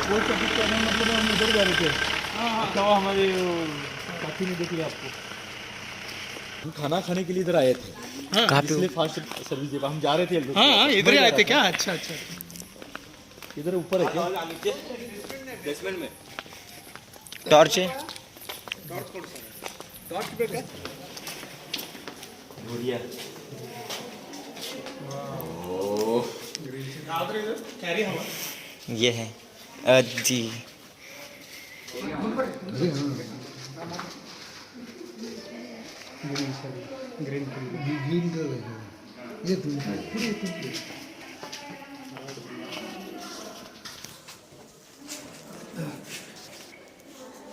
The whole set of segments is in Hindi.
वो कभी कहने का मतलब हम उधर जा रहे थे। अच्छा वो हमारे साथी ने देख लिया आपको। हम खाना खाने के लिए इधर आए थे। कहाँ पे इसलिए फास्ट सर्विस दे हम जा रहे थे। हाँ इधर ही आए थे क्या? अच्छा अच्छा। इधर ऊपर है क्या? बेसमेंट में टॉर्च है? टॉर्च पे क्या? बढ़िया। कैरी हवा ये है जी। ग्रीन ये तुम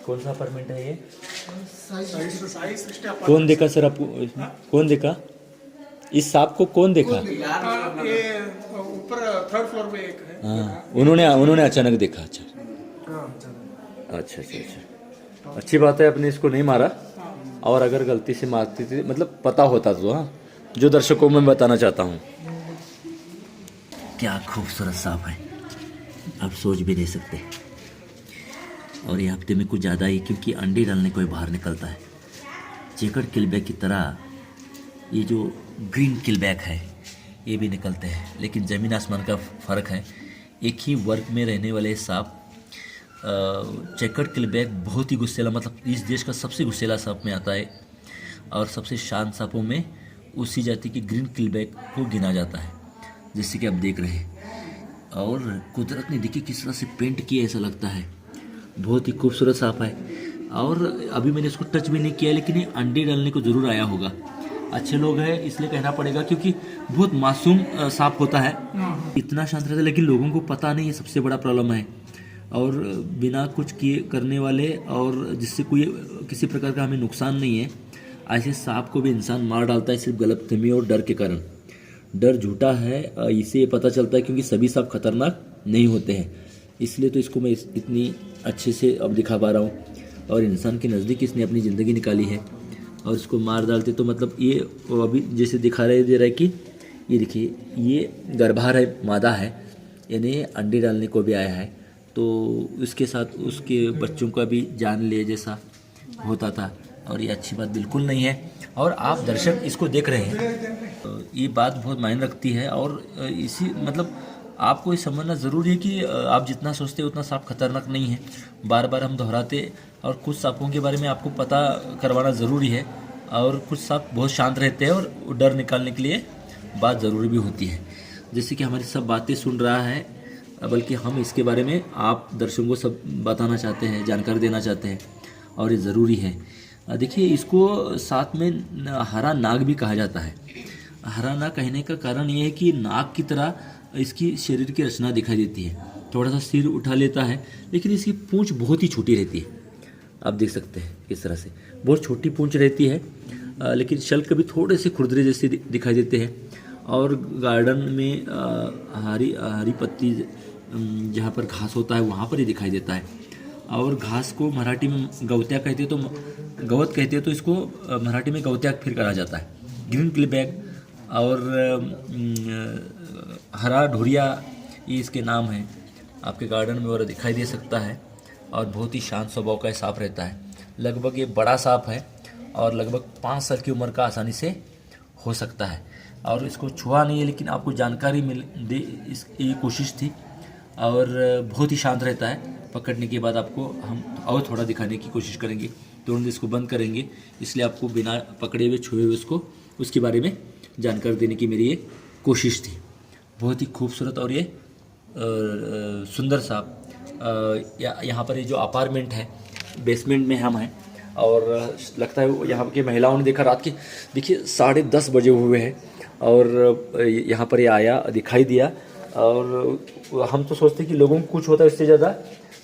कौन सा अपार्टमेंट है ये? साई सृष्टि कौन देखा सर आपको? कौन देखा इस सांप को? कौन देखा? ये ऊपर थर्ड फ्लोर पे एक है। हाँ उन्होंने अचानक देखा। अच्छा अच्छा अच्छा अच्छा, अच्छी बात है आपने इसको नहीं मारा। और अगर गलती से मारती थी मतलब पता होता तो, हाँ, जो दर्शकों में बताना चाहता हूँ। क्या खूबसूरत सांप है, आप सोच भी नहीं सकते। और ये हफ्ते में कुछ ज़्यादा ही, क्योंकि अंडे डालने को बाहर निकलता है। चेकर्ड किलबैक की तरह ये जो ग्रीन किलबैक है ये भी निकलते हैं, लेकिन ज़मीन आसमान का फ़र्क है। एक ही वर्ग में रहने वाले सांप चेकर्ड किलबैक बहुत ही गुस्सेला, मतलब इस देश का सबसे गुस्सेला सांप में आता है। और सबसे शांत सांपों में उसी जाति की ग्रीन किलबैक को गिना जाता है, जैसे कि आप देख रहे हैं। और कुदरत ने देखिए किस तरह से पेंट किया, ऐसा लगता है। बहुत ही खूबसूरत सांप है। और अभी मैंने इसको टच भी नहीं किया, लेकिन ये अंडे डालने को ज़रूर आया होगा। अच्छे लोग हैं इसलिए कहना पड़ेगा, क्योंकि बहुत मासूम सांप होता है, इतना शांत रहता है, लेकिन लोगों को पता नहीं, ये सबसे बड़ा प्रॉब्लम है। और बिना कुछ किए करने वाले, और जिससे कोई किसी प्रकार का हमें नुकसान नहीं है, ऐसे सांप को भी इंसान मार डालता है सिर्फ गलतफहमी और डर के कारण। डर झूठा है, इसे ये पता चलता है, क्योंकि सभी सांप खतरनाक नहीं होते हैं। इसलिए तो इसको मैं इतनी अच्छे से अब दिखा पा रहा हूँ। और इंसान के नज़दीक इसने अपनी ज़िंदगी निकाली है, और इसको मार डालते तो मतलब ये अभी जैसे दिखा दे रहा है कि ये देखिए ये गर्भार है, मादा है, यानी अंडे डालने को भी आया है। तो उसके साथ उसके बच्चों का भी जान ले जैसा होता था, और ये अच्छी बात बिल्कुल नहीं है। और आप दर्शक इसको देख रहे हैं, ये बात बहुत मायने रखती है। और इसी मतलब आपको ये समझना ज़रूरी है कि आप जितना सोचते हो उतना सांप खतरनाक नहीं है। बार बार हम दोहराते, और कुछ सांपों के बारे में आपको पता करवाना ज़रूरी है। और कुछ सांप बहुत शांत रहते हैं, और डर निकालने के लिए बात ज़रूरी भी होती है। जैसे कि हमारी सब बातें सुन रहा है, बल्कि हम इसके बारे में आप दर्शकों को सब बताना चाहते हैं, जानकारी देना चाहते हैं, और ये ज़रूरी है। देखिए इसको साथ में हरा नाग भी कहा जाता है। हरा नाग कहने का कारण ये है कि नाग की तरह इसकी शरीर की रचना दिखाई देती है। थोड़ा सा सिर उठा लेता है, लेकिन इसकी पूंछ बहुत ही छोटी रहती है। आप देख सकते हैं किस तरह से बहुत छोटी पूंछ रहती है, लेकिन शल्क भी थोड़े से खुरदरे जैसे दिखाई देते हैं। और गार्डन में हरी पत्ती जहाँ पर घास होता है वहाँ पर ही दिखाई देता है। और घास को मराठी में गवत्या कहते हैं, तो गवत कहते हैं, तो इसको मराठी में गवत्या फिर कहा जाता है। ग्रीन किलबैक और हरा ढोरिया ये इसके नाम हैं। आपके गार्डन में और दिखाई दे सकता है, और बहुत ही शांत स्वभाव का सांप रहता है। लगभग ये बड़ा सांप है, और लगभग 5 साल की उम्र का आसानी से हो सकता है। और इसको छुआ नहीं है, लेकिन आपको जानकारी मिल दे ये कोशिश थी। और बहुत ही शांत रहता है। पकड़ने के बाद आपको हम और थोड़ा दिखाने की कोशिश करेंगे, तुरंत इसको बंद करेंगे, इसलिए आपको बिना पकड़े हुए छुए हुए उसको उसके बारे में जानकारी देने की मेरी ये कोशिश थी। बहुत ही खूबसूरत और ये सुंदर सांप। यहाँ पर ये जो अपार्टमेंट है, बेसमेंट में हम हैं, और लगता है यहाँ की महिलाओं ने देखा रात के, देखिए 10:30 बजे हुए हैं, और यहाँ पर ये आया, दिखाई दिया। और हम तो सोचते कि लोगों को कुछ होता है, इससे ज़्यादा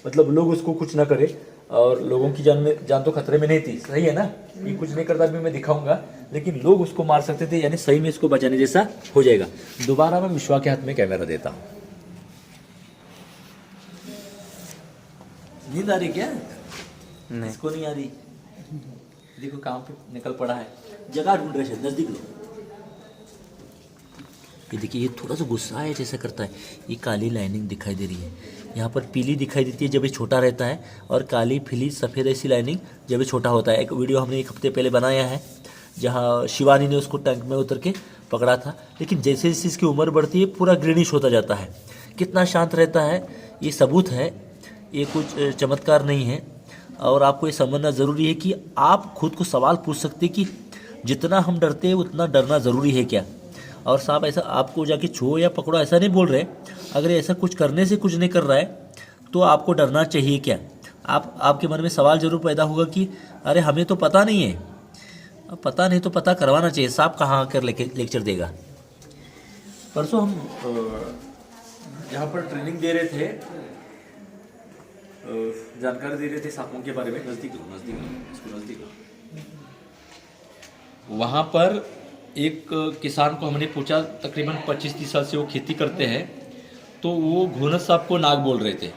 मतलब लोग उसको कुछ ना करे, और लोगों की जान तो खतरे में नहीं थी। सही है ना, ये कुछ नहीं करता भी मैं दिखाऊंगा, लेकिन लोग उसको मार सकते थे, यानी सही में इसको बचाने जैसा हो जाएगा। दोबारा मैं विश्वा के हाथ में कैमरा देता हूँ। नींद आ रही क्या? नहीं, इसको नहीं आ रही। देखो काम पे निकल पड़ा है, जगह ढूंढ रहे हैं, नजदीक लो। ये देखिए ये थोड़ा सा गुस्सा है जैसा करता है। ये काली लाइनिंग दिखाई दे रही है, यहाँ पर पीली दिखाई देती है जब ये छोटा रहता है, और काली फिली सफ़ेद ऐसी लाइनिंग जब ये छोटा होता है। एक वीडियो हमने एक हफ्ते पहले बनाया है जहाँ शिवानी ने उसको टैंक में उतर के पकड़ा था, लेकिन जैसे जैसे इसकी उम्र बढ़ती है पूरा ग्रीनिश होता जाता है। कितना शांत रहता है ये सबूत है, ये कुछ चमत्कार नहीं है। और आपको ये समझना ज़रूरी है कि आप खुद को सवाल पूछ सकते कि जितना हम डरते हैं उतना डरना ज़रूरी है क्या। और सांप ऐसा आपको जाके छुओ या पकड़ो ऐसा नहीं बोल रहे, अगर ऐसा कुछ करने से कुछ नहीं कर रहा है तो आपको डरना चाहिए क्या। आपके मन में सवाल ज़रूर पैदा होगा कि अरे हमें तो पता नहीं है। अब पता नहीं तो पता करवाना चाहिए। सांप कहाँ आकर लेक्चर देगा। परसों हम यहाँ पर ट्रेनिंग दे रहे थे, जानकारी दे रहे थे सांपों के बारे में। नज़दीक वहाँ पर एक किसान को हमने पूछा, तकरीबन 25-30 साल से वो खेती करते हैं, तो वो घोनस सांप को नाग बोल रहे थे।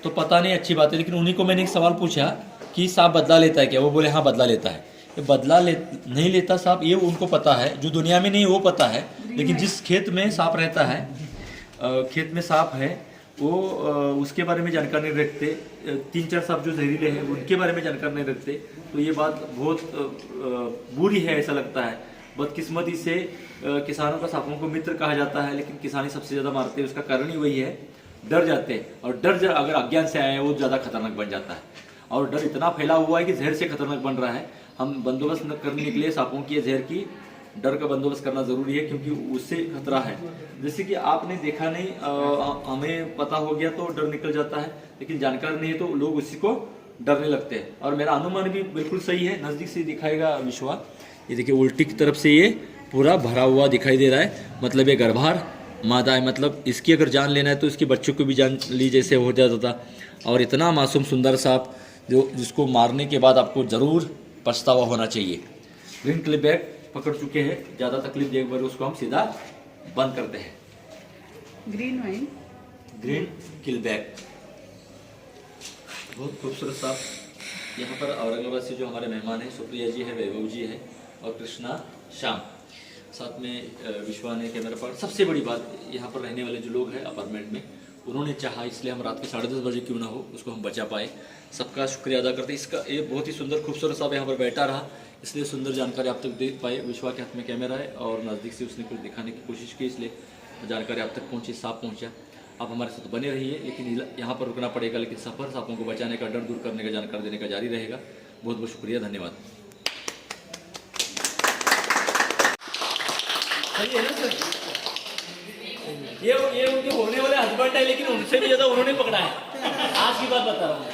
तो पता नहीं, अच्छी बात है, लेकिन उन्हीं को मैंने एक सवाल पूछा कि सांप बदला लेता है क्या। वो बोले हाँ बदला लेता है। ये नहीं लेता सांप, ये उनको पता है, जो दुनिया में नहीं वो पता है। लेकिन जिस खेत में सांप रहता है, खेत में सांप है, वो उसके बारे में जानकारी नहीं रखते। 3-4 सांप जो जहरीले हैं उनके बारे में जानकारी नहीं रखते। तो ये बात बहुत बुरी है, ऐसा लगता है। बदकिस्मती से किसानों का सांपों को मित्र कहा जाता है, लेकिन किसान ही सबसे ज़्यादा मारते हैं। उसका कारण ही वही है, डर जाते हैं। और डर अगर अज्ञान से आए वो ज़्यादा खतरनाक बन जाता है। और डर इतना फैला हुआ है कि जहर से खतरनाक बन रहा है। हम बंदोबस्त करने निकले सांपों की जहर की, डर का बंदोबस्त करना ज़रूरी है, क्योंकि उससे खतरा है। जैसे कि आपने देखा नहीं, हमें पता हो गया तो डर निकल जाता है, लेकिन जानकारी नहीं है तो लोग उसी को डरने लगते हैं। और मेरा अनुमान भी बिल्कुल सही है। नज़दीक से दिखाएगा विश्वा, ये देखिए उल्टी की तरफ से ये पूरा भरा हुआ दिखाई दे रहा है, मतलब ये गर्भार मादा है। मतलब इसकी अगर जान लेना है तो इसके बच्चों को भी जान ली जैसे हो जाता था। और इतना मासूम सुंदर सांप जिसको मारने के बाद आपको ज़रूर पछतावा होना चाहिए। ग्रीन क्लिपबैक पकड़ चुके हैं, ज़्यादा तकलीफ देने पर उसको हम सीधा बंद करते हैं। ग्रीन क्लिपबैक बहुत खूबसूरत सांप। यहाँ पर औरंगाबाद से जो हमारे मेहमान हैं, सुप्रिया जी है, वैभव जी है और कृष्णा श्याम, साथ में विश्वा ने कैमरा पर। सबसे बड़ी बात, यहाँ पर रहने वाले जो लोग हैं अपार्टमेंट में, उन्होंने चाहा, इसलिए हम रात के 10:30 बजे क्यों ना हो उसको हम बचा पाए। सबका शुक्रिया अदा करते। इसका ये बहुत ही सुंदर खूबसूरत सांप यहाँ पर बैठा रहा, इसलिए सुंदर जानकारी आप तक देख पाए। विश्वा के हाथ में कैमरा है और नज़दीक से उसने कुछ दिखाने की कोशिश की, इसलिए जानकारी आप तक पहुँची, सांप पहुँचा। आप हमारे साथ बने रहिए, लेकिन यहाँ पर रुकना पड़ेगा। लेकिन सफ़र सांपों को बचाने का, डर दूर करने का, जानकारी देने का जारी रहेगा। बहुत बहुत शुक्रिया, धन्यवाद। सही है ना सर? ये उनके होने वाले हस्बैंड है, लेकिन उनसे भी ज़्यादा उन्होंने पकड़ा है। आज की बात बता रहा हूँ।